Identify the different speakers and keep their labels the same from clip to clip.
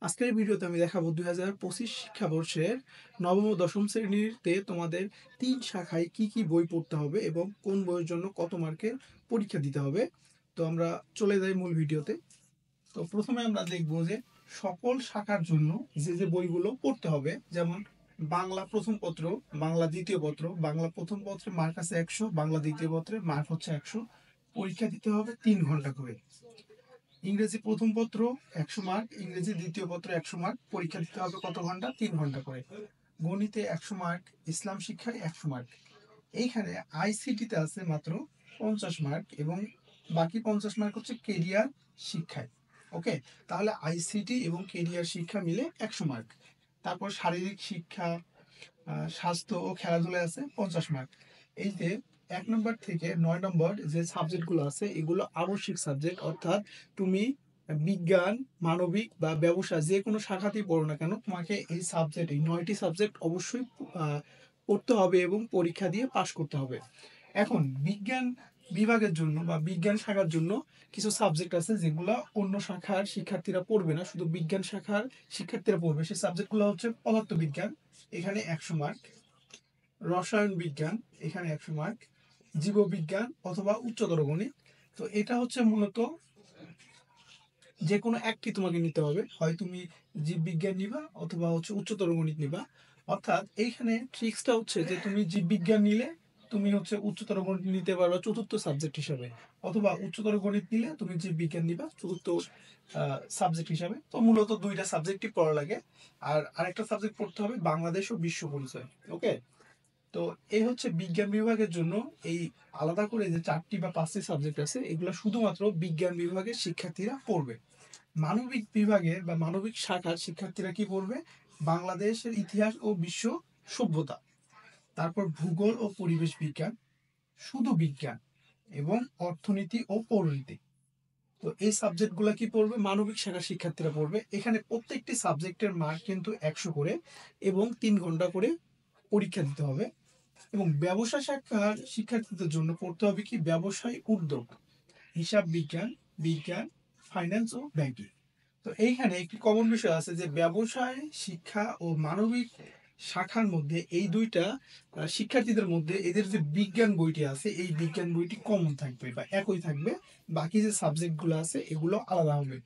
Speaker 1: আজকের ভিডিওতে আমি দেখাবো 2025 শিক্ষাবর্ষের নবম ও দশম শ্রেণীতে তোমাদের 3 শাখায় কি কি বই পড়তে হবে এবং কোন বইয়ের জন্য কত মার্কের পরীক্ষা দিতে হবে। তো আমরা চলে যাই মূল ভিডিওতে। তো প্রথমে আমরা দেখব যে সকল শাখার জন্য যে বইগুলো পড়তে হবে, যেমন বাংলা প্রথম পত্র, বাংলা দ্বিতীয় পত্র। বাংলা প্রথম পত্রে মার্ক আছে 100, বাংলা দ্বিতীয় পত্রে মার্ক হচ্ছে 100। পরীক্ষা দিতে হবে 3 ঘন্টা করে। ইংরেজি প্রথম পত্র 100 মার্ক, ইংরেজি দ্বিতীয় পত্র 100 মার্ক। পরীক্ষা দিতে হবে কত ঘন্টা? 3 ঘন্টা করে। গণিতে 100 মার্ক, ইসলাম শিক্ষায় 100 মার্ক। এইখানে আইসিটিতে আছে মাত্র 50 মার্ক এবং বাকি 50 মার্ক হচ্ছে কেরিয়ার শিক্ষায়। ওকে, তাহলে আইসিটি এবং কেরিয়ার শিক্ষা মিলে 100 মার্ক। তারপর শারীরিক শিক্ষা, স্বাস্থ্য ও খেলাধুলায় আছে 50 মার্ক। এই যে 1 নম্বর থেকে 9 নম্বর যে সাবজেক্টগুলো আছে এগুলো আবশ্যিক সাবজেক্ট, অর্থাৎ তুমি বিজ্ঞান, মানবিক বা ব্যবসা যে কোনো শাখাতেই পড়ো না কেন, তোমাকে এই 9টি সাবজেক্ট অবশ্যই পড়তে হবে এবং পরীক্ষা দিয়ে পাশ করতে হবে। এখন বিজ্ঞান বিভাগের জন্য বা বিজ্ঞান শাখার জন্য কিছু সাবজেক্ট আছে যেগুলো অন্য শাখার শিক্ষার্থীরা পড়বে না, শুধু বিজ্ঞান শাখার শিক্ষার্থীরা পড়বে। সেই সাবজেক্টগুলো হচ্ছে পদার্থবিজ্ঞান, এখানে 100 মার্ক; রসায়ন বিজ্ঞান, এখানে 100 মার্ক; জীববিজ্ঞান অথবা উচ্চতর গণিত। তো এটা হচ্ছে মূলত যে কোনো একটি তোমাকে নিতে হবে, হয় তুমি জীববিজ্ঞান নিবা অথবা হচ্ছে উচ্চতর গণিত নিবা। অর্থাৎ এইখানে ট্রিক্সটা হচ্ছে যে তুমি জীববিজ্ঞান নিলে তুমি হচ্ছে উচ্চতর গণিত নিতে পারবা চতুর্থ সাবজেক্ট হিসাবে, অথবা উচ্চতর গণিত নিলে তুমি জীববিজ্ঞান নিবা চতুর্থ সাবজেক্ট হিসাবে। তো মূলত দুইটা সাবজেক্টই পড়া লাগে। আর আরেকটা সাবজেক্ট পড়তে হবে বাংলাদেশ ও বিশ্ব পরিচয়। ওকে, তো এই হচ্ছে বিজ্ঞান বিভাগের জন্য এই আলাদা করে যে 4টি বা 5টি সাবজেক্ট আছে এগুলো শুধুমাত্র বিজ্ঞান বিভাগের শিক্ষার্থীরা পড়বে। মানবিক বিভাগের বা মানবিক শাখার শিক্ষার্থীরা কি পড়বে? বাংলাদেশের ইতিহাস ও বিশ্ব সভ্যতা, তারপর ভূগোল ও পরিবেশ বিজ্ঞান, শুধু বিজ্ঞান এবং অর্থনীতি ও পৌরনীতি। তো এই সাবজেক্টগুলো কি পড়বে? মানবিক শাখার শিক্ষার্থীরা পড়বে। এখানে প্রত্যেকটি সাবজেক্টের মার্ক কিন্তু 100 করে এবং 3 ঘন্টা করে পরীক্ষা দিতে হবে। এবং ব্যবসা শাখার শিক্ষার্থীদের জন্য পড়তে হবে কি? ব্যবসায় উদ্যোগ, হিসাব বিজ্ঞান, বিজ্ঞান, ফাইন্যান্স ও ব্যাংকিং। তো এইখানে একটি কমন বিষয় আছে যে ব্যবসায় শিক্ষা ও মানবিক শাখার মধ্যে এই দুইটা শিক্ষার্থীদের মধ্যে এদের যে বিজ্ঞান বইটি আছে এই বিজ্ঞান বইটি কমন থাকবে বা একই থাকবে, বাকি যে সাবজেক্টগুলো আছে এগুলো আলাদা হবে।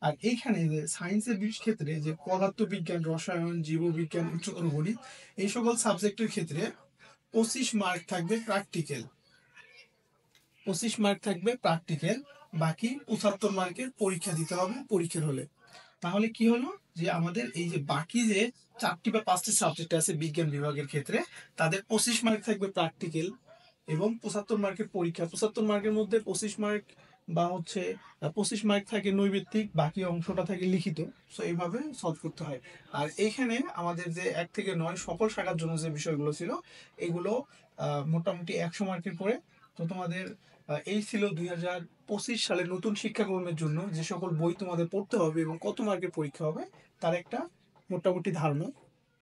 Speaker 1: আর এইখানে যে সায়েন্সের ক্ষেত্রে যে পদার্থবিজ্ঞান, রসায়ন, জীববিজ্ঞান, উচ্চতর গণিত এই সকল সাবজেক্টের ক্ষেত্রে 25 মার্ক থাকবে প্র্যাকটিক্যাল, 25 মার্ক থাকবে প্র্যাকটিক্যাল, বাকি 75 মার্কের পরীক্ষা দিতে হবে পরীক্ষার হলে। তাহলে কি হলো যে আমাদের এই যে বাকি যে 4টি বা 5টি সাবজেক্ট আছে বিজ্ঞান বিভাগের ক্ষেত্রে তাদের 25 মার্ক থাকবে প্র্যাকটিক্যাল এবং 75 মার্কের পরীক্ষা। 75 মার্কের মধ্যে 25 মার্ক বা হচ্ছে 25 মার্ক থাকে নৈবেত্তিক, বাকি অংশটা থাকে লিখিত। সো এইভাবে সলভ করতে হয়। আর এইখানে আমাদের যে 1 থেকে 9 সকল শাখার জন্য যে বিষয়গুলো ছিল এগুলো মোটামুটি 100 মার্কের করে। তো তোমাদের এই ছিল 2025 সালের নতুন শিক্ষাক্রমের জন্য যে সকল বই তোমাদের পড়তে হবে এবং কত মার্কের পরীক্ষা হবে তার একটা মোটামুটি ধারণা।